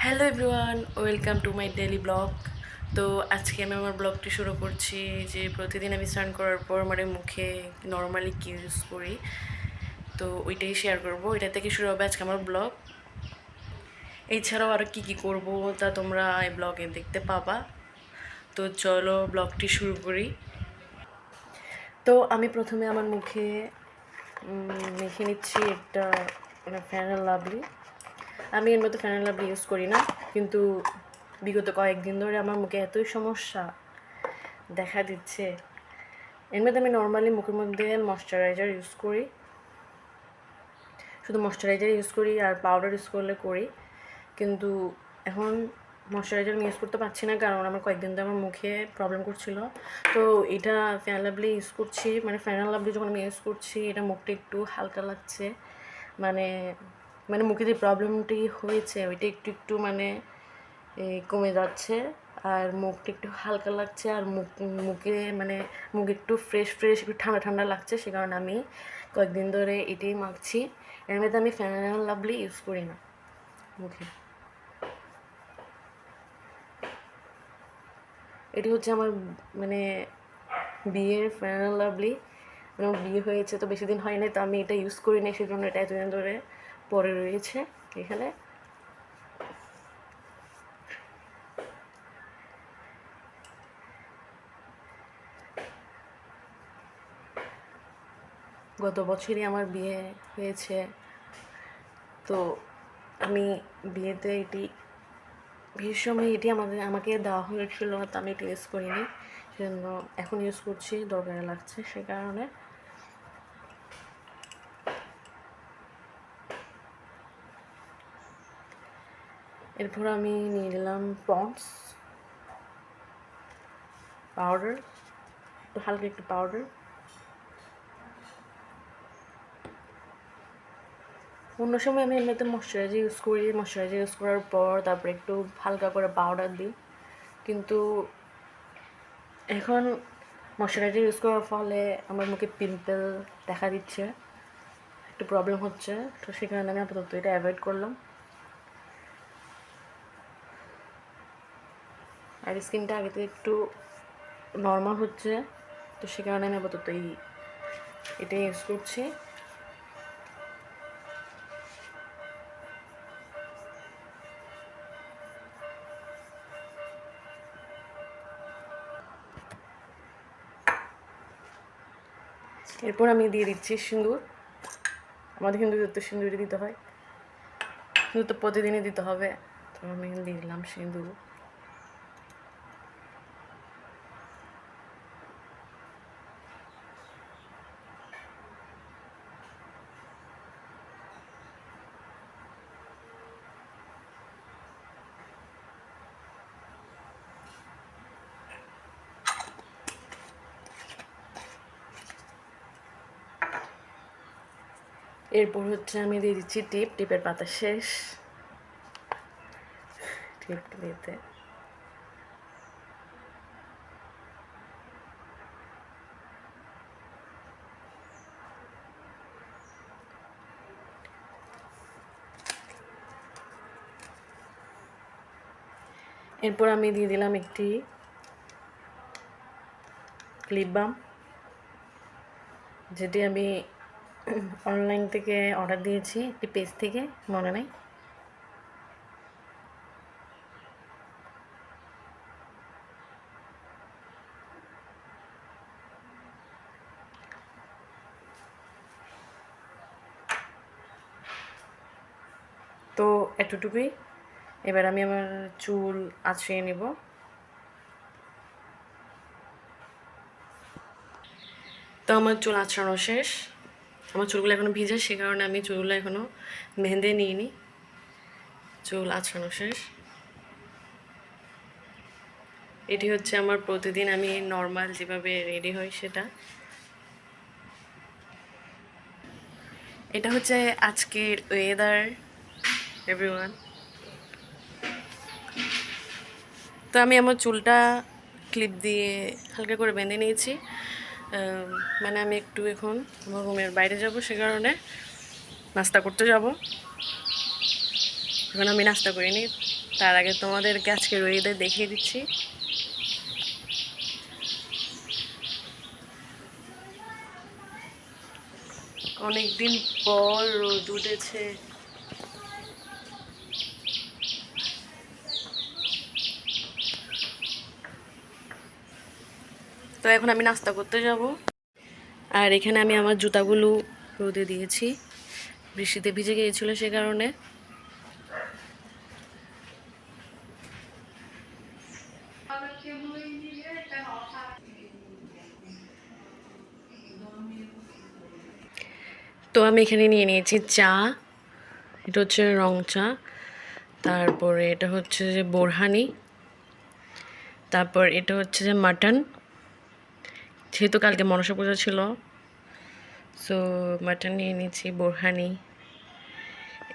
Hello everyone, welcome to my daily blog. তো আজকে আমি আমার ব্লগটি শুরু করছি যে প্রতিদিন আমি স্নান করার পর মানে মুখে নর্মালি কি ইউজ করি, তো ওইটাই শেয়ার করবো। এটা থেকে শুরু হবে আজকে আমার ব্লগ। এছাড়াও আর কি কি করব তা তোমরা এই ব্লগে দেখতে পাবা। তো চলো ব্লগটি শুরু করি। তো আমি প্রথমে আমার মুখে মেখে নিচ্ছি একটা মানে ফেয়ার অ্যান্ড লাভলি। আমি এর মধ্যে ফেয়ার অ্যান্ড লাভলি ইউজ করি না, কিন্তু বিগত কয়েকদিন ধরে আমার মুখে এতই সমস্যা দেখা দিচ্ছে। এর মধ্যে আমি নর্মালি মুখের মধ্যে ময়শ্চারাইজার ইউজ করি, শুধু ময়শ্চারাইজার ইউজ করি আর পাউডার ইউজ করলে করি, কিন্তু এখন ময়শ্চারাইজার আমি ইউজ করতে পারছি না, কারণ আমার কয়েকদিন ধরে আমার মুখে প্রবলেম করছিল। তো এটা ফেয়ার লাভলি ইউজ করছি, মানে ফেয়ার অ্যান্ড লাভলি যখন আমি ইউজ করছি এটা মুখটা একটু হালকা লাগছে, মানে মানে মুখে যে প্রবলেমটি হয়েছে ওইটা একটু একটু মানে কমে যাচ্ছে, আর মুখটা একটু হালকা লাগছে, আর মুখে মানে মুখ একটু ফ্রেশ ফ্রেশ একটু ঠান্ডা ঠান্ডা লাগছে। সে কারণে আমি কয়েকদিন ধরে এটাই মাখছি। এর মধ্যে আমি ফেয়ার অ্যান্ড লাভলি ইউজ করি না মুখে। এটি হচ্ছে আমার মানে বিয়ের ফেয়ার অ্যান্ড লাভলি। মানে আমার বিয়ে হয়েছে তো বেশি দিন হয় নাই, তো আমি এটা ইউজ করি না, সেই জন্য এটা এতদিন ধরে পরে রয়েছে এখানে। গত বছরই আমার বিয়ে হয়েছে, তো আমি বিয়েতে বিয়ের সময় এটি আমাকে দেওয়া হয়েছিল, তো আমি এটি ইউজ করিনি, সেজন্য এখন ইউজ করছি, দরকারে লাগছে সে কারণে। এরপর আমি নিয়ে নিলাম পন্ডস পাউডার, একটু হালকা একটু পাউডার। অন্য সময় আমি এমনিতে ময়শ্চারাইজার ইউজ করি, ময়শ্চারাইজার ইউজ করার পর তারপরে একটু হালকা করে পাউডার দিই, কিন্তু এখন ময়শ্চারাইজার ইউজ করার ফলে আমার মুখে পিম্পল দেখা দিচ্ছে, একটু প্রবলেম হচ্ছে, তো সে কারণে আমি আপাতত এটা অ্যাভয়েড করলাম। আর স্কিনটা আগে থেকে একটু নর্মাল হচ্ছে, তো সে কারণে আমি আপাতত এটাই ইউজ করছি। এরপর আমি দিয়ে দিচ্ছি সিঁদুর। আমাদের হিন্দুদের তো সিঁদুরই দিতে হয়, কিন্তু তো প্রতিদিনই দিতে হবে, তো আমি দিয়ে দিলাম সিঁদুর। এরপর হচ্ছে আমি দিয়ে দিচ্ছি টিপের পাতা শেষ, টিপ দিতে। এরপর আমি দিয়ে দিলাম একটি লিপ বাম, যেটি আমি অনলাইন থেকে অর্ডার দিয়েছি, একটি পেজ থেকে, মনে নেই। তো এতটুকুই। এবার আমি আমার চুল আঁচড়িয়ে নেব। তো আমার চুল আঁচড়ানো শেষ, আমার চুলগুলো এখনও ভিজে, সে কারণে আমি চুলগুলো এখনও মেহেন্দি নিইনি। চুল আঁচড়ানো শেষ। এটি হচ্ছে আমার প্রতিদিন আমি নর্মাল যেভাবে রেডি হই সেটা। এটা হচ্ছে আজকের ওয়েদার এভরিওয়ান। তো আমি আমার চুলটা ক্লিপ দিয়ে হালকা করে বেঁধে নিয়েছি, মানে আমি একটু এখন আমার রুমের বাইরে যাব, সে কারণে নাস্তা করতে যাব। এখন আমি নাস্তা করিনি, তার আগে তোমাদেরকে আজকে ওয়েদার দেখিয়ে দিচ্ছি। অনেকদিন পর রোদ উঠেছে। তো এখন আমি নাস্তা করতে যাব। আর এখানে আমি আমার জুতাগুলো রোদে দিয়েছি, বৃষ্টিতে ভিজে গিয়েছিল সে কারণে। তো আমি এখানে নিয়ে নিয়েছি চা, এটা হচ্ছে রং চা, তারপরে এটা হচ্ছে যে বোরহানি, তারপর এটা হচ্ছে যে মাটন, যেহেতু কালকে মনসা পূজা ছিল সো মাটন নিয়ে নিয়েছি, বোরহানি,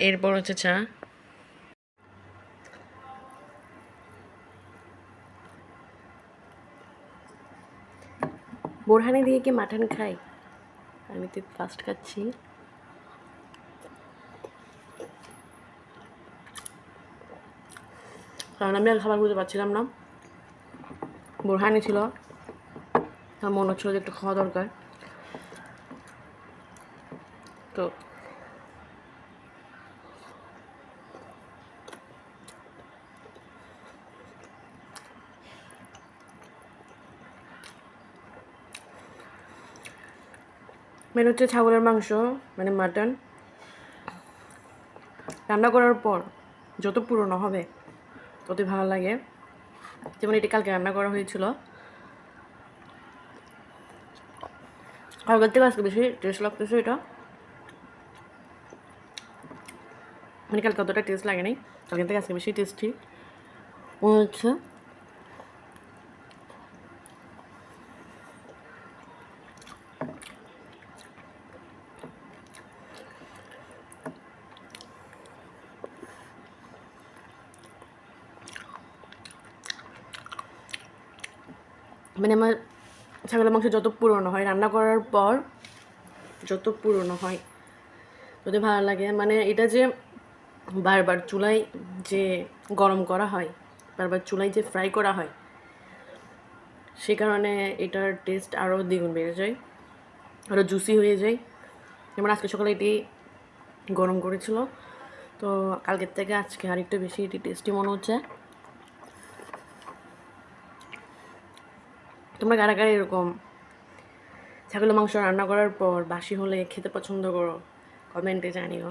এরপর হচ্ছে চা। বোরহানি দিয়ে কি মাটন খাই? আমি তো ফার্স্ট খাচ্ছি। কারণ আমি আর খাবার বুঝতে পারছিলাম না, বোরহানি ছিল, আমার মনে হচ্ছিল যে একটু খাওয়া দরকার। তো মেন হচ্ছে ছাগলের মাংস, মানে মাটন, রান্না করার পর যত পুরনো হবে ততই ভালো লাগে। যেমন এটি কালকে রান্না করা হয়েছিল, কালকের থেকে আজকে বেশি টেস্ট লাগতেছে এটা, মানে কালকে অতটা টেস্ট লাগে নাই, কালকের থেকে আজকে বেশি টেস্টি মনে হচ্ছে। মানে আমার ছাগলের মাংস যত পুরনো হয়, রান্না করার পর যত পুরনো হয় তত ভালো লাগে। মানে এটা যে বারবার চুলায় যে গরম করা হয়, বারবার চুলায় যে ফ্রাই করা হয়, সে কারণে এটার টেস্ট আরও দ্বিগুণ বেড়ে যায়, আরও জুসি হয়ে যায়। যেমন আজকে সকালে এটি গরম করেছিল, তো কালকের থেকে আজকে আরেকটু বেশি এটি টেস্টি মনে হচ্ছে। তোমরা কারা কারা এরকম ছাগলের মাংস রান্না করার পর বাসি হলে খেতে পছন্দ করো? কমেন্টে জানিও।